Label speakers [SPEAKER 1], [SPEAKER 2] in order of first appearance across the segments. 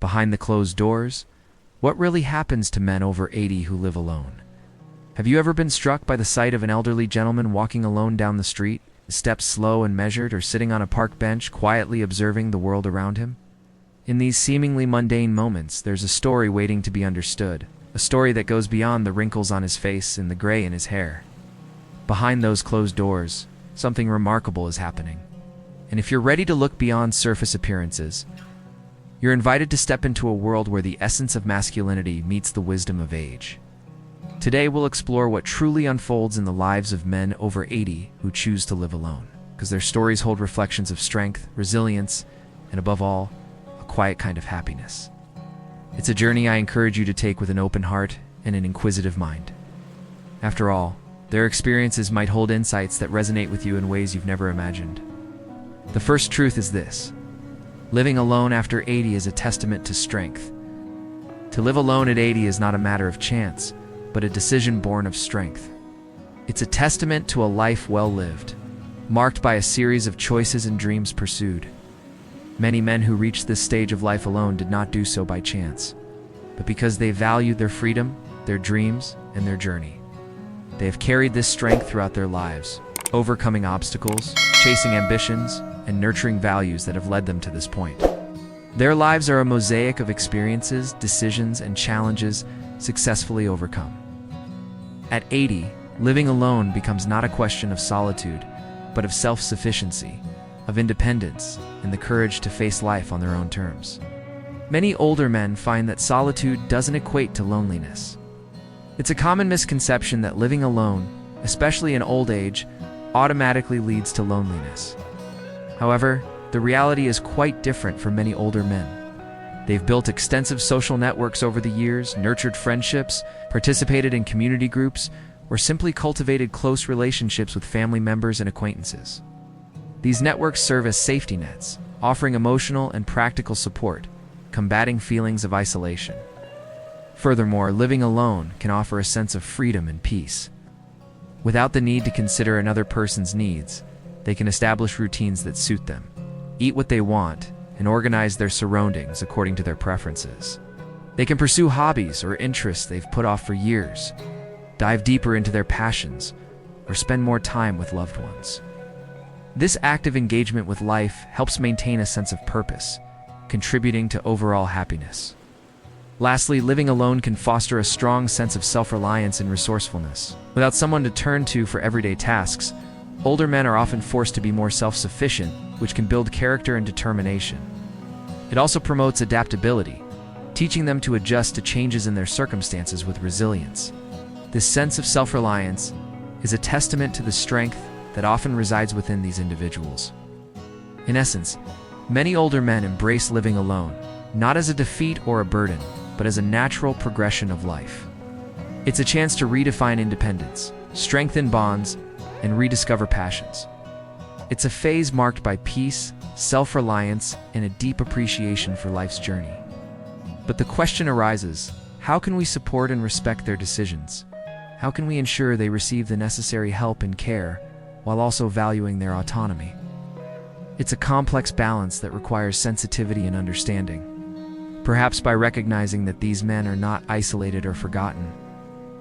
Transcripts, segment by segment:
[SPEAKER 1] Behind the closed doors, what really happens to men over 80 who live alone? Have you ever been struck by the sight of an elderly gentleman walking alone down the street, his steps slow and measured, or sitting on a park bench quietly observing the world around him? In these seemingly mundane moments, there's a story waiting to be understood, a story that goes beyond the wrinkles on his face and the gray in his hair. Behind those closed doors, something remarkable is happening. And if you're ready to look beyond surface appearances, you're invited to step into a world where the essence of masculinity meets the wisdom of age. Today we'll explore what truly unfolds in the lives of men over 80 who choose to live alone, because their stories hold reflections of strength, resilience, and above all, a quiet kind of happiness. It's a journey I encourage you to take with an open heart and an inquisitive mind. After all, their experiences might hold insights that resonate with you in ways you've never imagined. The first truth is this: living alone after 80 is a testament to strength. To live alone at 80 is not a matter of chance, but a decision born of strength. It's a testament to a life well lived, marked by a series of choices and dreams pursued. Many men who reach this stage of life alone did not do so by chance, but because they valued their freedom, their dreams, and their journey. They have carried this strength throughout their lives, overcoming obstacles, chasing ambitions, and nurturing values that have led them to this point. Their lives are a mosaic of experiences, decisions, and challenges successfully overcome. At 80, living alone becomes not a question of solitude, but of self-sufficiency, of independence, and the courage to face life on their own terms. Many older men find that solitude doesn't equate to loneliness. It's a common misconception that living alone, especially in old age, automatically leads to loneliness. However, the reality is quite different for many older men. They've built extensive social networks over the years, nurtured friendships, participated in community groups, or simply cultivated close relationships with family members and acquaintances. These networks serve as safety nets, offering emotional and practical support, combating feelings of isolation. Furthermore, living alone can offer a sense of freedom and peace. Without the need to consider another person's needs, they can establish routines that suit them, eat what they want, and organize their surroundings according to their preferences. They can pursue hobbies or interests they've put off for years, dive deeper into their passions, or spend more time with loved ones. This active engagement with life helps maintain a sense of purpose, contributing to overall happiness. Lastly, living alone can foster a strong sense of self-reliance and resourcefulness. Without someone to turn to for everyday tasks, older men are often forced to be more self-sufficient, which can build character and determination. It also promotes adaptability, teaching them to adjust to changes in their circumstances with resilience. This sense of self-reliance is a testament to the strength that often resides within these individuals. In essence, many older men embrace living alone, not as a defeat or a burden, but as a natural progression of life. It's a chance to redefine independence, strengthen bonds, and rediscover passions. It's a phase marked by peace, self-reliance, and a deep appreciation for life's journey. But the question arises, how can we support and respect their decisions? How can we ensure they receive the necessary help and care while also valuing their autonomy? It's a complex balance that requires sensitivity and understanding. Perhaps by recognizing that these men are not isolated or forgotten,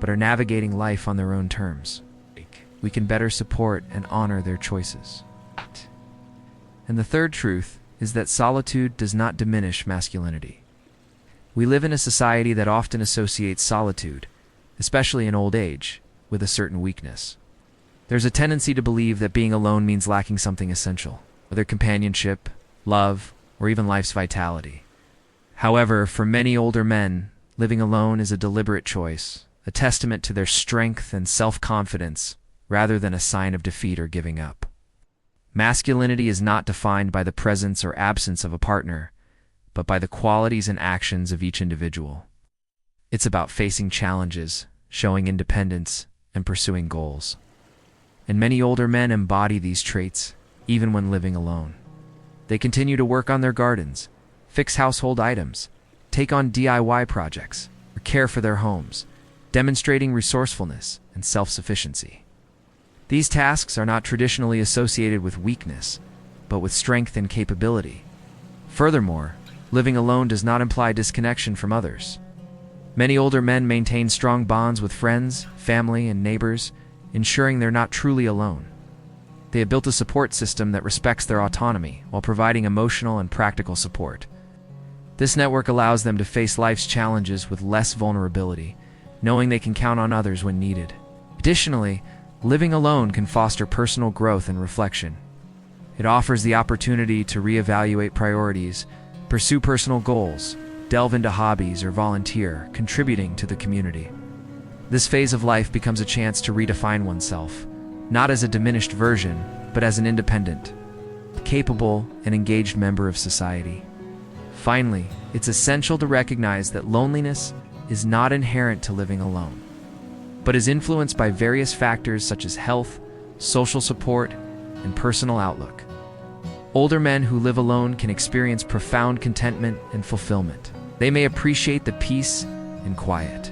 [SPEAKER 1] but are navigating life on their own terms, we can better support and honor their choices. And the third truth is that solitude does not diminish masculinity. We live in a society that often associates solitude, especially in old age, with a certain weakness. There's a tendency to believe that being alone means lacking something essential, whether companionship, love, or even life's vitality. However, for many older men, living alone is a deliberate choice, a testament to their strength and self-confidence, rather than a sign of defeat or giving up. Masculinity is not defined by the presence or absence of a partner, but by the qualities and actions of each individual. It's about facing challenges, showing independence, and pursuing goals. And many older men embody these traits, even when living alone. They continue to work on their gardens, fix household items, take on DIY projects, or care for their homes, demonstrating resourcefulness and self-sufficiency. These tasks are not traditionally associated with weakness, but with strength and capability. Furthermore, living alone does not imply disconnection from others. Many older men maintain strong bonds with friends, family, and neighbors, ensuring they're not truly alone. They have built a support system that respects their autonomy while providing emotional and practical support. This network allows them to face life's challenges with less vulnerability, knowing they can count on others when needed. Additionally, living alone can foster personal growth and reflection. It offers the opportunity to reevaluate priorities, pursue personal goals, delve into hobbies, or volunteer, contributing to the community. This phase of life becomes a chance to redefine oneself, not as a diminished version, but as an independent, capable, and engaged member of society. Finally, it's essential to recognize that loneliness is not inherent to living alone, but is influenced by various factors such as health, social support, and personal outlook. Older men who live alone can experience profound contentment and fulfillment. They may appreciate the peace and quiet,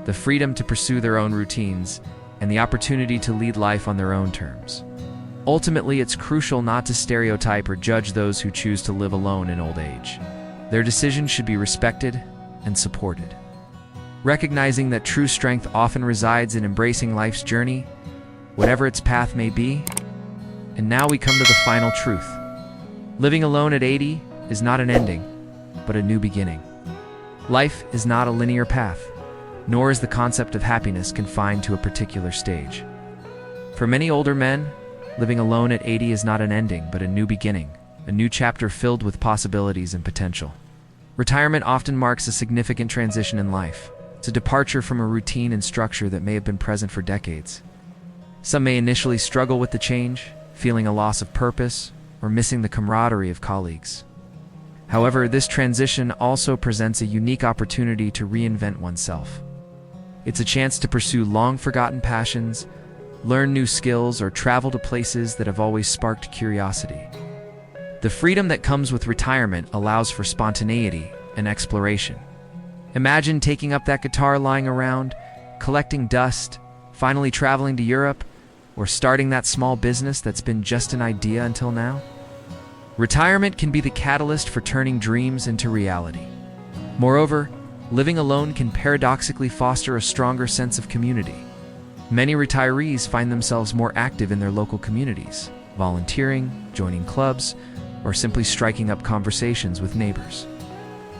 [SPEAKER 1] the freedom to pursue their own routines, and the opportunity to lead life on their own terms. Ultimately, it's crucial not to stereotype or judge those who choose to live alone in old age. Their decisions should be respected and supported. Recognizing that true strength often resides in embracing life's journey, whatever its path may be. And now we come to the final truth. Living alone at 80 is not an ending, but a new beginning. Life is not a linear path, nor is the concept of happiness confined to a particular stage. For many older men, living alone at 80 is not an ending, but a new beginning, a new chapter filled with possibilities and potential. Retirement often marks a significant transition in life. It's a departure from a routine and structure that may have been present for decades. Some may initially struggle with the change, feeling a loss of purpose, or missing the camaraderie of colleagues. However, this transition also presents a unique opportunity to reinvent oneself. It's a chance to pursue long-forgotten passions, learn new skills, or travel to places that have always sparked curiosity. The freedom that comes with retirement allows for spontaneity and exploration. Imagine taking up that guitar lying around, collecting dust, finally traveling to Europe, or starting that small business that's been just an idea until now. Retirement can be the catalyst for turning dreams into reality. Moreover, living alone can paradoxically foster a stronger sense of community. Many retirees find themselves more active in their local communities, volunteering, joining clubs, or simply striking up conversations with neighbors.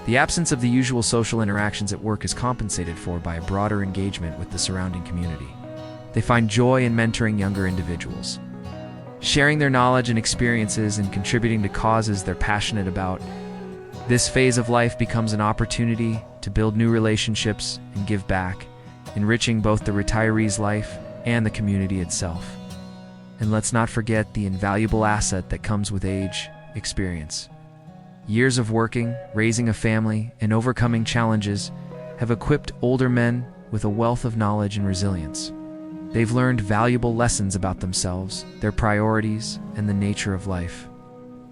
[SPEAKER 1] The absence of the usual social interactions at work is compensated for by a broader engagement with the surrounding community. They find joy in mentoring younger individuals, sharing their knowledge and experiences, and contributing to causes they're passionate about. This phase of life becomes an opportunity to build new relationships and give back, enriching both the retiree's life and the community itself. And let's not forget the invaluable asset that comes with age: experience. Years of working, raising a family, and overcoming challenges have equipped older men with a wealth of knowledge and resilience. They've learned valuable lessons about themselves, their priorities, and the nature of life.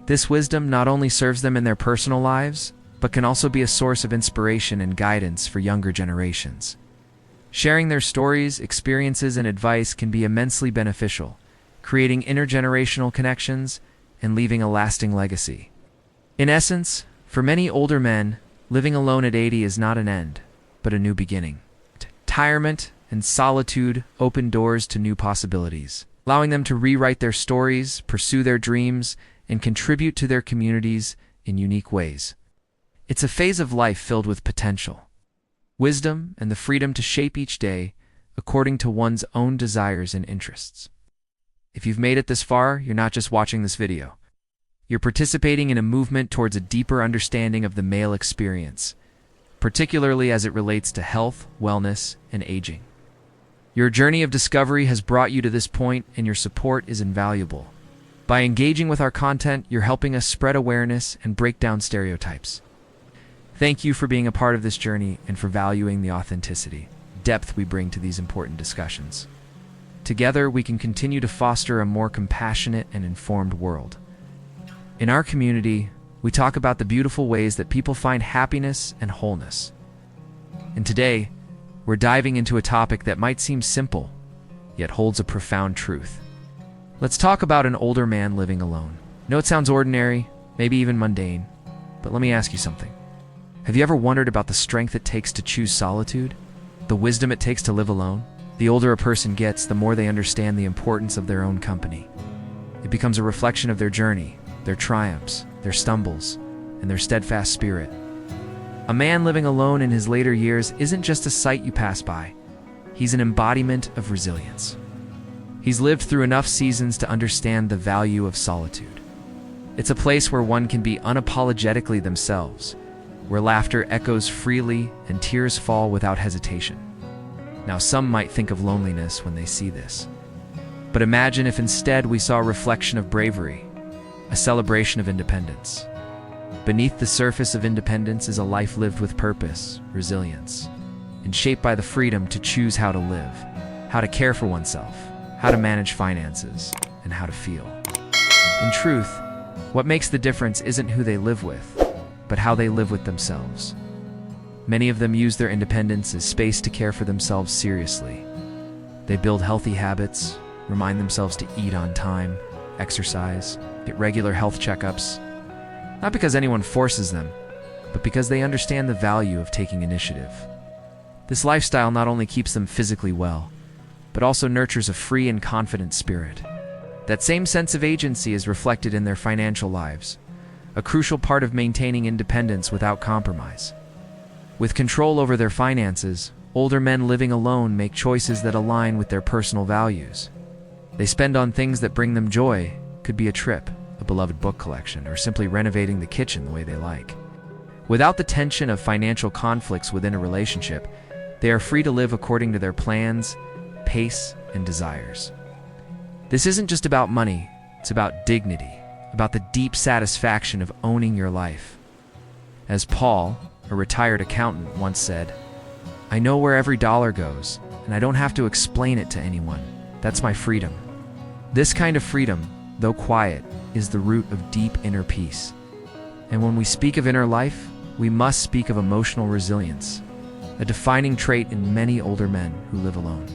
[SPEAKER 1] This wisdom not only serves them in their personal lives, but can also be a source of inspiration and guidance for younger generations. Sharing their stories, experiences, and advice can be immensely beneficial, creating intergenerational connections and leaving a lasting legacy. In essence, for many older men, living alone at 80 is not an end, but a new beginning. Retirement and solitude open doors to new possibilities, allowing them to rewrite their stories, pursue their dreams, and contribute to their communities in unique ways. It's a phase of life filled with potential, wisdom, and the freedom to shape each day according to one's own desires and interests. If you've made it this far, you're not just watching this video. You're participating in a movement towards a deeper understanding of the male experience, particularly as it relates to health, wellness, and aging. Your journey of discovery has brought you to this point, and your support is invaluable. By engaging with our content, you're helping us spread awareness and break down stereotypes. Thank you for being a part of this journey and for valuing the authenticity, depth we bring to these important discussions. Together, we can continue to foster a more compassionate and informed world. In our community, we talk about the beautiful ways that people find happiness and wholeness. And today, we're diving into a topic that might seem simple, yet holds a profound truth. Let's talk about an older man living alone. I know it sounds ordinary, maybe even mundane, But let me ask you something. Have you ever wondered about the strength it takes to choose solitude? The wisdom it takes to live alone? The older a person gets, the more they understand the importance of their own company. It becomes a reflection of their journey, their triumphs, their stumbles, and their steadfast spirit. A man living alone in his later years isn't just a sight you pass by. He's an embodiment of resilience. He's lived through enough seasons to understand the value of solitude. It's a place where one can be unapologetically themselves, where laughter echoes freely and tears fall without hesitation. Now, some might think of loneliness when they see this. But imagine if instead we saw a reflection of bravery, a celebration of independence. Beneath the surface of independence is a life lived with purpose, resilience, and shaped by the freedom to choose how to live, how to care for oneself, how to manage finances, and how to feel. In truth, what makes the difference isn't who they live with, but how they live with themselves. Many of them use their independence as space to care for themselves seriously. They build healthy habits, remind themselves to eat on time, exercise, get regular health checkups, not because anyone forces them, but because they understand the value of taking initiative. This lifestyle not only keeps them physically well, but also nurtures a free and confident spirit. That same sense of agency is reflected in their financial lives, a crucial part of maintaining independence without compromise. With control over their finances, older men living alone make choices that align with their personal values. They spend on things that bring them joy, could be a trip, a beloved book collection, or simply renovating the kitchen the way they like. Without the tension of financial conflicts within a relationship, they are free to live according to their plans, pace, and desires. This isn't just about money, it's about dignity, about the deep satisfaction of owning your life. As Paul, a retired accountant, once said, "I know where every dollar goes, and I don't have to explain it to anyone. That's my freedom." This kind of freedom, though quiet, is the root of deep inner peace. And when we speak of inner life, we must speak of emotional resilience, a defining trait in many older men who live alone.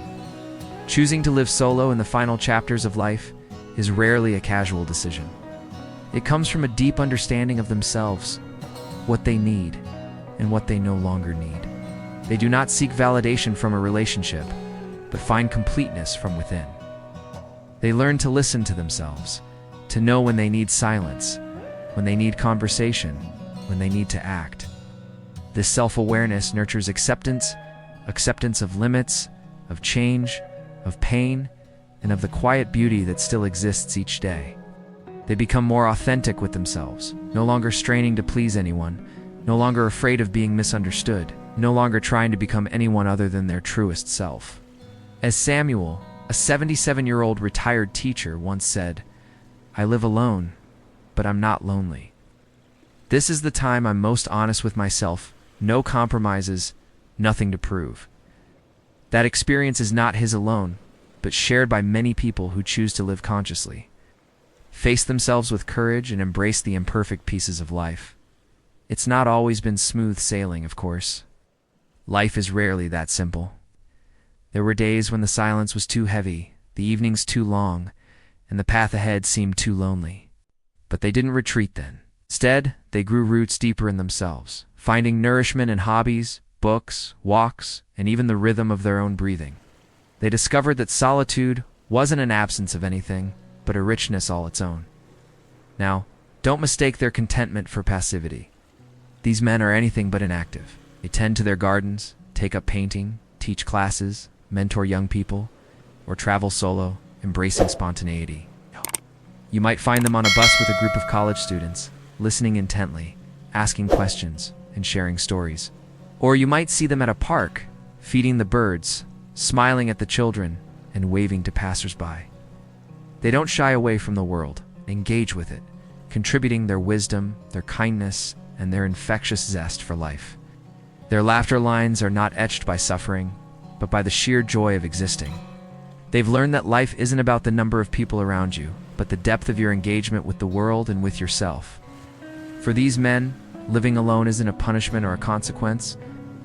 [SPEAKER 1] Choosing to live solo in the final chapters of life is rarely a casual decision. It comes from a deep understanding of themselves, what they need, and what they no longer need. They do not seek validation from a relationship, but find completeness from within. They learn to listen to themselves, to know when they need silence, when they need conversation, when they need to act. This self-awareness nurtures acceptance of limits, of change, of pain, and of the quiet beauty that still exists each day. They become more authentic with themselves, no longer straining to please anyone, no longer afraid of being misunderstood, no longer trying to become anyone other than their truest self. As Samuel, a 77-year-old retired teacher, once said, "I live alone, but I'm not lonely. This is the time I'm most honest with myself, no compromises, nothing to prove." That experience is not his alone, but shared by many people who choose to live consciously, face themselves with courage, and embrace the imperfect pieces of life. It's not always been smooth sailing, of course. Life is rarely that simple. There were days when the silence was too heavy, the evenings too long, and the path ahead seemed too lonely. But they didn't retreat then. Instead, they grew roots deeper in themselves, finding nourishment in hobbies, books, walks, and even the rhythm of their own breathing. They discovered that solitude wasn't an absence of anything, but a richness all its own. Now, don't mistake their contentment for passivity. These men are anything but inactive. They tend to their gardens, take up painting, teach classes, mentor young people, or travel solo, embracing spontaneity. You might find them on a bus with a group of college students, listening intently, asking questions, and sharing stories. Or you might see them at a park, feeding the birds, smiling at the children, and waving to passersby. They don't shy away from the world, engage with it, contributing their wisdom, their kindness, and their infectious zest for life. Their laughter lines are not etched by suffering, but by the sheer joy of existing. They've learned that life isn't about the number of people around you, but the depth of your engagement with the world and with yourself. For these men, living alone isn't a punishment or a consequence.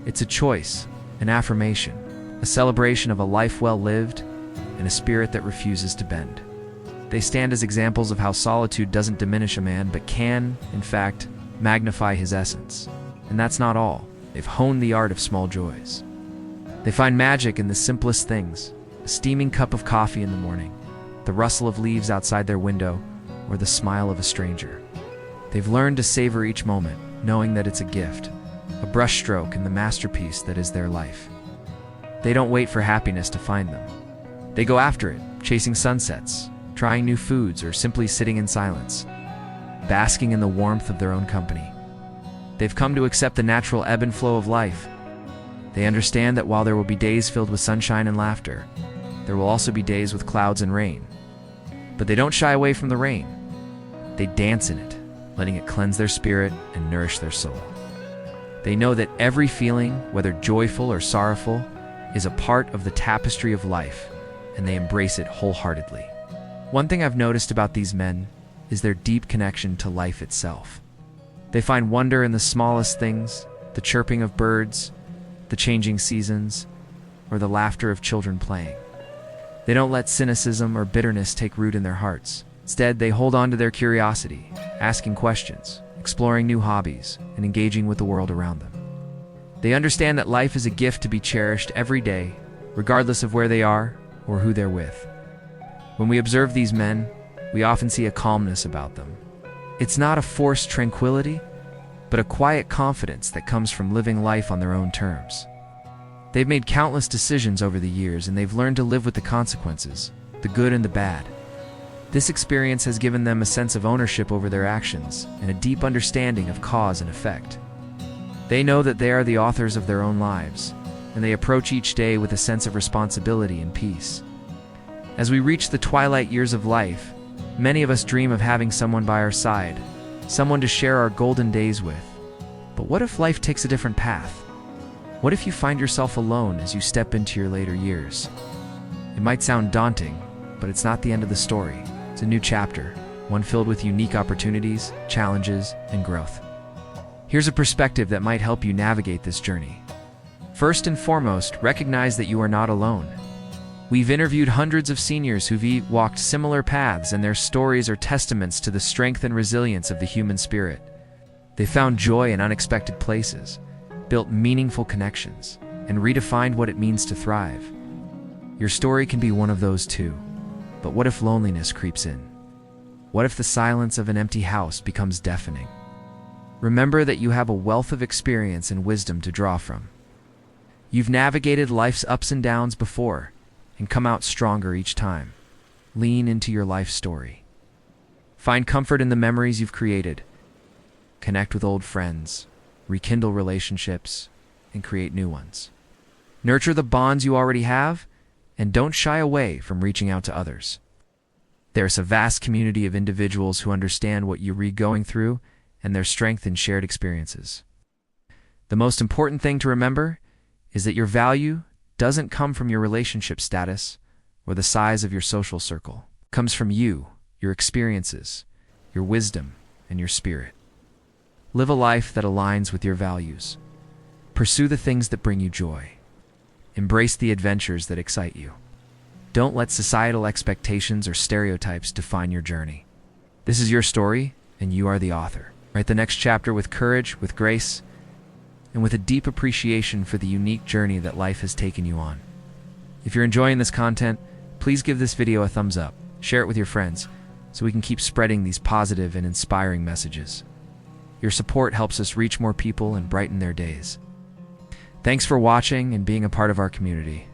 [SPEAKER 1] It's a choice, an affirmation, a celebration of a life well lived, and a spirit that refuses to bend. They stand as examples of how solitude doesn't diminish a man, but can, in fact, magnify his essence. And that's not all. They've honed the art of small joys. They find magic in the simplest things: a steaming cup of coffee in the morning, the rustle of leaves outside their window, or the smile of a stranger. They've learned to savor each moment, knowing that it's a gift, a brushstroke in the masterpiece that is their life. They don't wait for happiness to find them. They go after it, chasing sunsets, trying new foods, or simply sitting in silence, basking in the warmth of their own company. They've come to accept the natural ebb and flow of life. They understand that while there will be days filled with sunshine and laughter, there will also be days with clouds and rain. But they don't shy away from the rain. They dance in it, letting it cleanse their spirit and nourish their soul. They know that every feeling, whether joyful or sorrowful, is a part of the tapestry of life, and they embrace it wholeheartedly. One thing I've noticed about these men is their deep connection to life itself. They find wonder in the smallest things: the chirping of birds, the changing seasons, or the laughter of children playing. They don't let cynicism or bitterness take root in their hearts. Instead, they hold on to their curiosity, asking questions, exploring new hobbies, and engaging with the world around them. They understand that life is a gift to be cherished every day, regardless of where they are or who they're with. When we observe these men, we often see a calmness about them. It's not a forced tranquility, but a quiet confidence that comes from living life on their own terms. They've made countless decisions over the years, and they've learned to live with the consequences, the good and the bad. This experience has given them a sense of ownership over their actions and a deep understanding of cause and effect. They know that they are the authors of their own lives, and they approach each day with a sense of responsibility and peace. As we reach the twilight years of life, many of us dream of having someone by our side, someone to share our golden days with. But what if life takes a different path? What if you find yourself alone as you step into your later years? It might sound daunting, but it's not the end of the story. It's a new chapter, one filled with unique opportunities, challenges, and growth. Here's a perspective that might help you navigate this journey. First and foremost, recognize that you are not alone. We've interviewed hundreds of seniors who've walked similar paths, and their stories are testaments to the strength and resilience of the human spirit. They found joy in unexpected places, built meaningful connections, and redefined what it means to thrive. Your story can be one of those too. But what if loneliness creeps in? What if the silence of an empty house becomes deafening? Remember that you have a wealth of experience and wisdom to draw from. You've navigated life's ups and downs before, and come out stronger each time. Lean into your life story. Find comfort in the memories you've created. Connect with old friends, rekindle relationships, and create new ones. Nurture the bonds you already have, and don't shy away from reaching out to others. There's a vast community of individuals who understand what you're going through and their strength in shared experiences. The most important thing to remember is that your value doesn't come from your relationship status or the size of your social circle. It comes from you, your experiences, your wisdom, and your spirit. Live a life that aligns with your values. Pursue the things that bring you joy. Embrace the adventures that excite you. Don't let societal expectations or stereotypes define your journey. This is your story, and you are the author. Write the next chapter with courage, with grace, and with a deep appreciation for the unique journey that life has taken you on. If you're enjoying this content, please give this video a thumbs up, share it with your friends, so we can keep spreading these positive and inspiring messages. Your support helps us reach more people and brighten their days. Thanks for watching and being a part of our community.